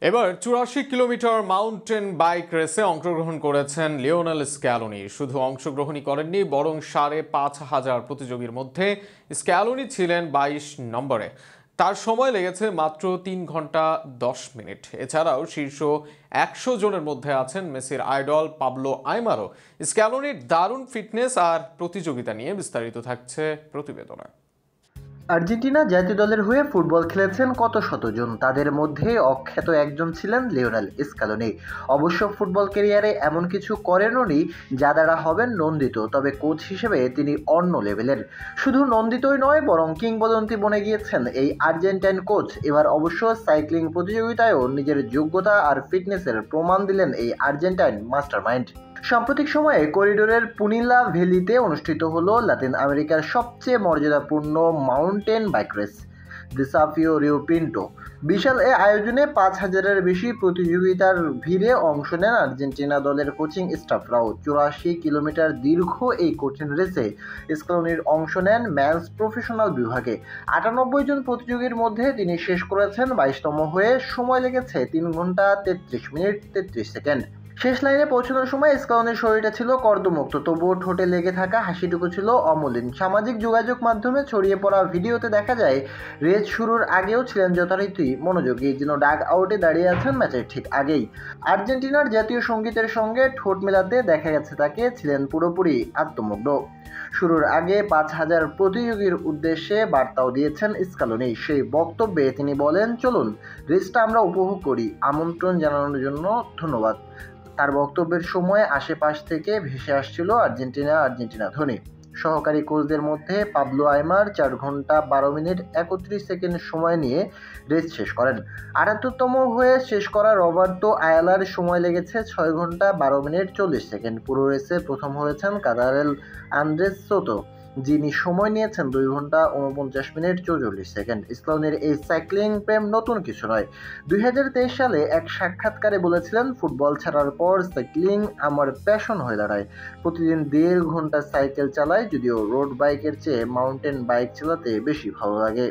এবার ৮৪ kilometre mountain bike রেসে অংশগ্রহণ করেছেন লিওনেল স্ক্যালোনি। শুধু অংশগ্রহণই করেননি, বরং ৫,৫০০ প্রতিযোগীর মধ্যে স্ক্যালোনি ছিলেন ২২ নম্বরে। তার সময় লেগেছে মাত্র ৩ ঘন্টা ১০ মিনিট। এছাড়াও শীর্ষ ১০০ জনের মধ্যে আছেন মেসির আইডল পাবলো আইমারও। স্ক্যালোনির দারুণ ফিটনেস আর প্রতিযোগিতা নিয়ে বিস্তারিত থাকছে প্রতিবেদনে। আর্জেন্টিনা জাতীয় দলের হয়ে ফুটবল খেলেছেন কত শতজন, তাদের মধ্যে অখ্যাত একজন ছিলেন লিওনেল স্ক্যালোনি। অবশ্য ফুটবল ক্যারিয়ারে এমন কিছু করেননি যা দ্বারা হবেন নন্দিত, তবে কোচ হিসেবে তিনি অন্য লেভেলের। শুধু নন্দিতই নয়, বরং কিংবদন্তি বনে গিয়েছেন এই আর্জেন্টাইন কোচ। এবার অবশ্য সাইক্লিং প্রতিযোগিতায়ও নিজের যোগ্যতা আর ফিটনেসের প্রমাণ দিলেন এই আর্জেন্টাইন মাস্টারমাইন্ড। সাম্প্রতিক সময়ে করিডোরের পুনিলা ভ্যালিতে অনুষ্ঠিত হলো লাতিন আমেরিকার সবচেয়ে মর্যাদাপূর্ণ mountain bike race, Desafio Rio Pinto. বিশাল এ আয়োজনে ৫,০০০-এর বেশি প্রতিযোগিতার ভিড়ে অংশ নেন আর্জেন্টিনা দলের কোচিং স্টাফরাও। ৮৪ কিলোমিটার দীর্ঘ এই কঠিন রেসে স্ক্যালোনির অংশ নেন ম্যানস প্রফেশনাল বিভাগে। ৯৮ জন প্রতিযোগীর মধ্যে তিনি শেষ করেছেন ২২তম হয়ে। সময় লেগেছে ৩ ঘন্টা ৩৩ মিনিট ৩৩ সেকেন্ড। শেষ লাইনে পৌঁছানোর সময় স্ক্যালোনির শরীরটা ছিল কর্দমুক্ত, তবুও ঠোঁটে লেগে থাকা হাসিটুকু ছিল অমলিন। সামাজিক যোগাযোগ মাধ্যমে ছড়িয়ে পড়া ভিডিওতে দেখা যায় রেস শুরুর আগেও ছিলেন যথারীতি মনোযোগী, যেন ডাগ আউটে দাঁড়িয়ে আছেন ম্যাচের ঠিক আগেই। আর্জেন্টিনার জাতীয় সঙ্গীতের সঙ্গে ঠোঁট মেলাতে দেখা গেছে তাকে, ছিলেন পুরোপুরি আত্মমুগ্ধ। শুরুর আগে ৫,০০০ প্রতিযোগীর উদ্দেশ্যে বার্তাও দিয়েছেন স্ক্যালোনি। সেই বক্তব্যে তিনি বলেন, চলুন রেসটা আমরা উপভোগ করি, আমন্ত্রণ জানানোর জন্য ধন্যবাদ। তার বক্তব্যের সময় আশেপাশ থেকে ভেসে আসছিল আর্জেন্টিনা ধ্বনি। সহকারী কোচদের মধ্যে পাবলো আইমার ৪ ঘন্টা ১২ মিনিট ৩১ সেকেন্ড সময় নিয়ে রেস শেষ করেন। ৭৮তম হয়ে শেষ করা রবার্তো আয়ালার সময় লেগেছে ৬ ঘন্টা ১২ মিনিট ৪০ সেকেন্ড। পুরো রেসে প্রথম হয়েছেন কাদারেল আন্দ্রেস সোতো, যিনি সময় নিয়েছেন ২ ঘন্টা ৪৯ মিনিট ৪৪ সেকেন্ড। স্ক্যালোনির এই সাইক্লিং প্রেম নতুন কিছু নয়। ২০২৩ সালে এক সাক্ষাৎকারে বলেছিলেন, ফুটবল ছাড়ার পর সাইক্লিং আমার প্যাশন হয়ে দাঁড়ায়। প্রতিদিন ১.৫ ঘন্টা সাইকেল চালাই, যদিও রোড বাইকের চেয়ে মাউন্টেন বাইক চালাতে বেশি ভালো লাগে।